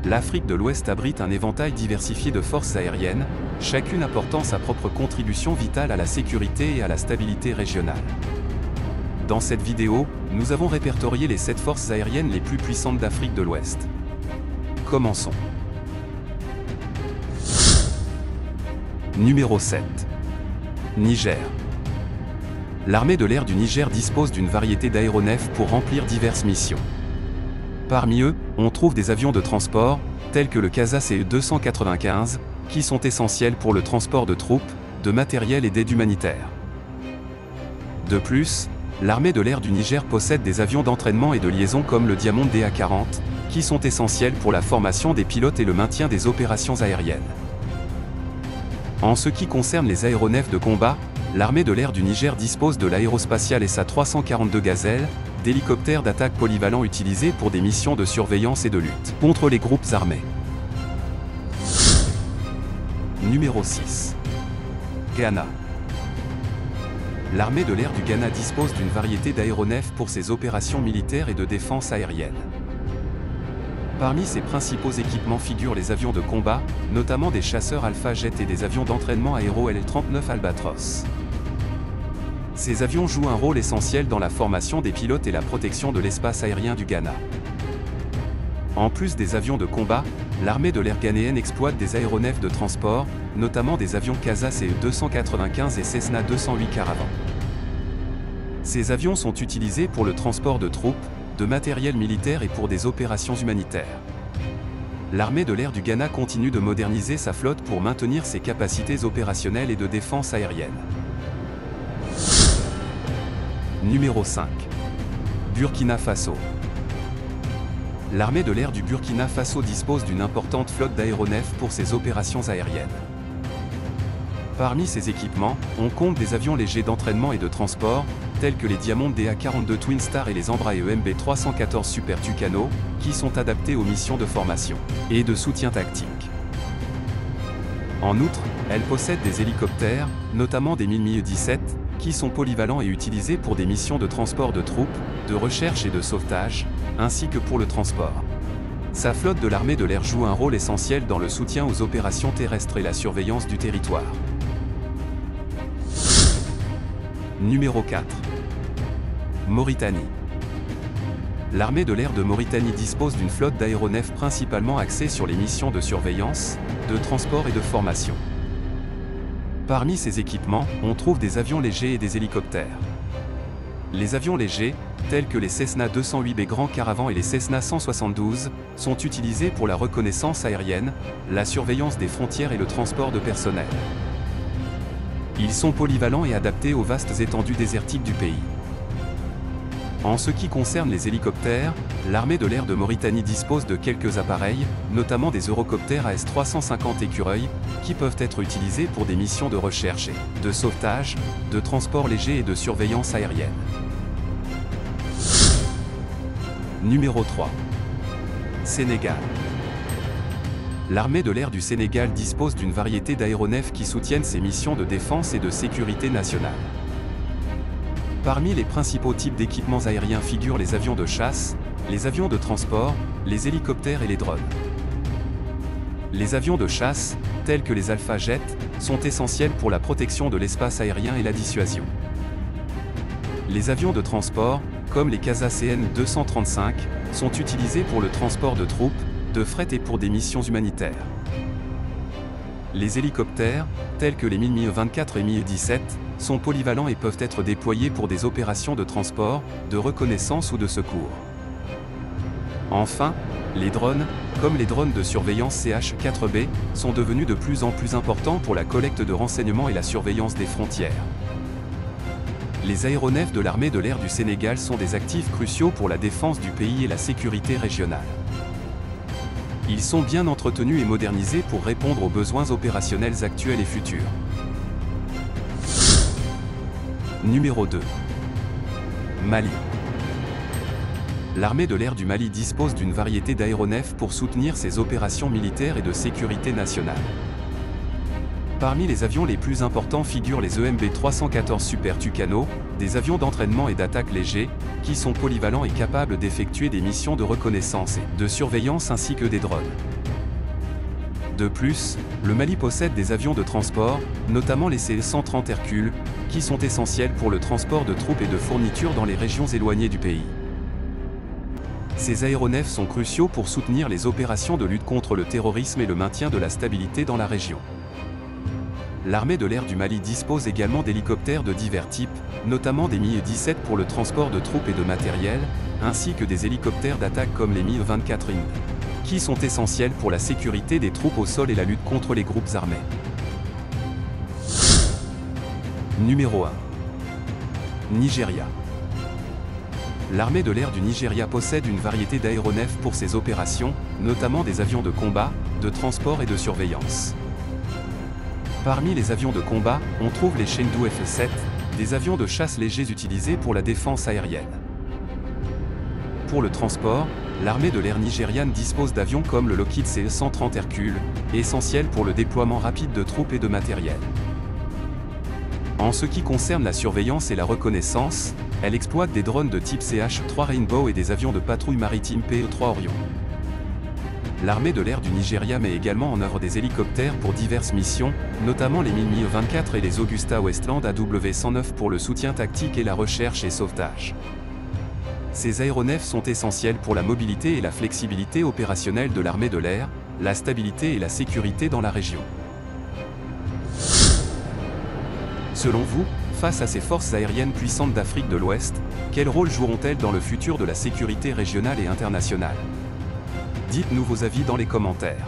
l'Afrique de l'Ouest abrite un éventail diversifié de forces aériennes, chacune apportant sa propre contribution vitale à la sécurité et à la stabilité régionale. Dans cette vidéo, nous avons répertorié les 7 forces aériennes les plus puissantes d'Afrique de l'Ouest. Commençons. Numéro 7. Niger. L'armée de l'air du Niger dispose d'une variété d'aéronefs pour remplir diverses missions. Parmi eux, on trouve des avions de transport, tels que le CASA CE-295, qui sont essentiels pour le transport de troupes, de matériel et d'aide humanitaire. De plus, l'armée de l'air du Niger possède des avions d'entraînement et de liaison comme le Diamond DA-40, qui sont essentiels pour la formation des pilotes et le maintien des opérations aériennes. En ce qui concerne les aéronefs de combat, l'armée de l'air du Niger dispose de l'aérospatiale SA-342 Gazelle, d'hélicoptères d'attaque polyvalents utilisés pour des missions de surveillance et de lutte contre les groupes armés. Numéro 6. Ghana. L'armée de l'air du Ghana dispose d'une variété d'aéronefs pour ses opérations militaires et de défense aérienne. Parmi ses principaux équipements figurent les avions de combat, notamment des chasseurs Alpha Jet et des avions d'entraînement aéro L-39 Albatros. Ces avions jouent un rôle essentiel dans la formation des pilotes et la protection de l'espace aérien du Ghana. En plus des avions de combat, l'armée de l'air ghanéenne exploite des aéronefs de transport, notamment des avions CASA CE-295 et Cessna 208 Caravan. Ces avions sont utilisés pour le transport de troupes, de matériel militaire et pour des opérations humanitaires. L'armée de l'air du Ghana continue de moderniser sa flotte pour maintenir ses capacités opérationnelles et de défense aérienne. Numéro 5. Burkina Faso. L'armée de l'air du Burkina Faso dispose d'une importante flotte d'aéronefs pour ses opérations aériennes. Parmi ces équipements, on compte des avions légers d'entraînement et de transport, tels que les Diamond DA-42 Twin Star et les Embraer EMB-314 Super Tucano, qui sont adaptés aux missions de formation et de soutien tactique. En outre, elle possède des hélicoptères, notamment des Mi-17, qui sont polyvalents et utilisés pour des missions de transport de troupes, de recherche et de sauvetage, ainsi que pour le transport. Sa flotte de l'armée de l'air joue un rôle essentiel dans le soutien aux opérations terrestres et la surveillance du territoire. Numéro 4. Mauritanie. L'armée de l'air de Mauritanie dispose d'une flotte d'aéronefs principalement axée sur les missions de surveillance, de transport et de formation. Parmi ces équipements, on trouve des avions légers et des hélicoptères. Les avions légers, tels que les Cessna 208B Grand Caravan et les Cessna 172, sont utilisés pour la reconnaissance aérienne, la surveillance des frontières et le transport de personnel. Ils sont polyvalents et adaptés aux vastes étendues désertiques du pays. En ce qui concerne les hélicoptères, l'armée de l'air de Mauritanie dispose de quelques appareils, notamment des Eurocoptères AS-350 Écureuil, qui peuvent être utilisés pour des missions de recherche et de sauvetage, de transport léger et de surveillance aérienne. Numéro 3. Sénégal. L'armée de l'air du Sénégal dispose d'une variété d'aéronefs qui soutiennent ses missions de défense et de sécurité nationale. Parmi les principaux types d'équipements aériens figurent les avions de chasse, les avions de transport, les hélicoptères et les drones. Les avions de chasse, tels que les Alpha Jet, sont essentiels pour la protection de l'espace aérien et la dissuasion. Les avions de transport, comme les CASA CN-235, sont utilisés pour le transport de troupes, de fret et pour des missions humanitaires. Les hélicoptères, tels que les Mi-24 et Mi-17, sont polyvalents et peuvent être déployés pour des opérations de transport, de reconnaissance ou de secours. Enfin, les drones, comme les drones de surveillance CH-4B, sont devenus de plus en plus importants pour la collecte de renseignements et la surveillance des frontières. Les aéronefs de l'armée de l'air du Sénégal sont des actifs cruciaux pour la défense du pays et la sécurité régionale. Ils sont bien entretenus et modernisés pour répondre aux besoins opérationnels actuels et futurs. Numéro 2. Mali. L'armée de l'air du Mali dispose d'une variété d'aéronefs pour soutenir ses opérations militaires et de sécurité nationale. Parmi les avions les plus importants figurent les EMB-314 Super Tucano, des avions d'entraînement et d'attaque légers, qui sont polyvalents et capables d'effectuer des missions de reconnaissance et de surveillance ainsi que des drones. De plus, le Mali possède des avions de transport, notamment les CL-130 Hercule, qui sont essentiels pour le transport de troupes et de fournitures dans les régions éloignées du pays. Ces aéronefs sont cruciaux pour soutenir les opérations de lutte contre le terrorisme et le maintien de la stabilité dans la région. L'armée de l'air du Mali dispose également d'hélicoptères de divers types, notamment des Mi-17 pour le transport de troupes et de matériel, ainsi que des hélicoptères d'attaque comme les Mi-24 IND, qui sont essentiels pour la sécurité des troupes au sol et la lutte contre les groupes armés. Numéro 1. Nigeria. L'armée de l'air du Nigeria possède une variété d'aéronefs pour ses opérations, notamment des avions de combat, de transport et de surveillance. Parmi les avions de combat, on trouve les Chendu F-7, des avions de chasse légers utilisés pour la défense aérienne. Pour le transport, l'armée de l'air nigériane dispose d'avions comme le Lockheed CE-130 Hercule, essentiels pour le déploiement rapide de troupes et de matériel. En ce qui concerne la surveillance et la reconnaissance, elle exploite des drones de type CH-3 Rainbow et des avions de patrouille maritime PE-3 Orion. L'armée de l'air du Nigeria met également en œuvre des hélicoptères pour diverses missions, notamment les Mi-24 et les Augusta Westland AW-109 pour le soutien tactique et la recherche et sauvetage. Ces aéronefs sont essentiels pour la mobilité et la flexibilité opérationnelle de l'armée de l'air, la stabilité et la sécurité dans la région. Selon vous, face à ces forces aériennes puissantes d'Afrique de l'Ouest, quel rôle joueront-elles dans le futur de la sécurité régionale et internationale ? Dites-nous vos avis dans les commentaires.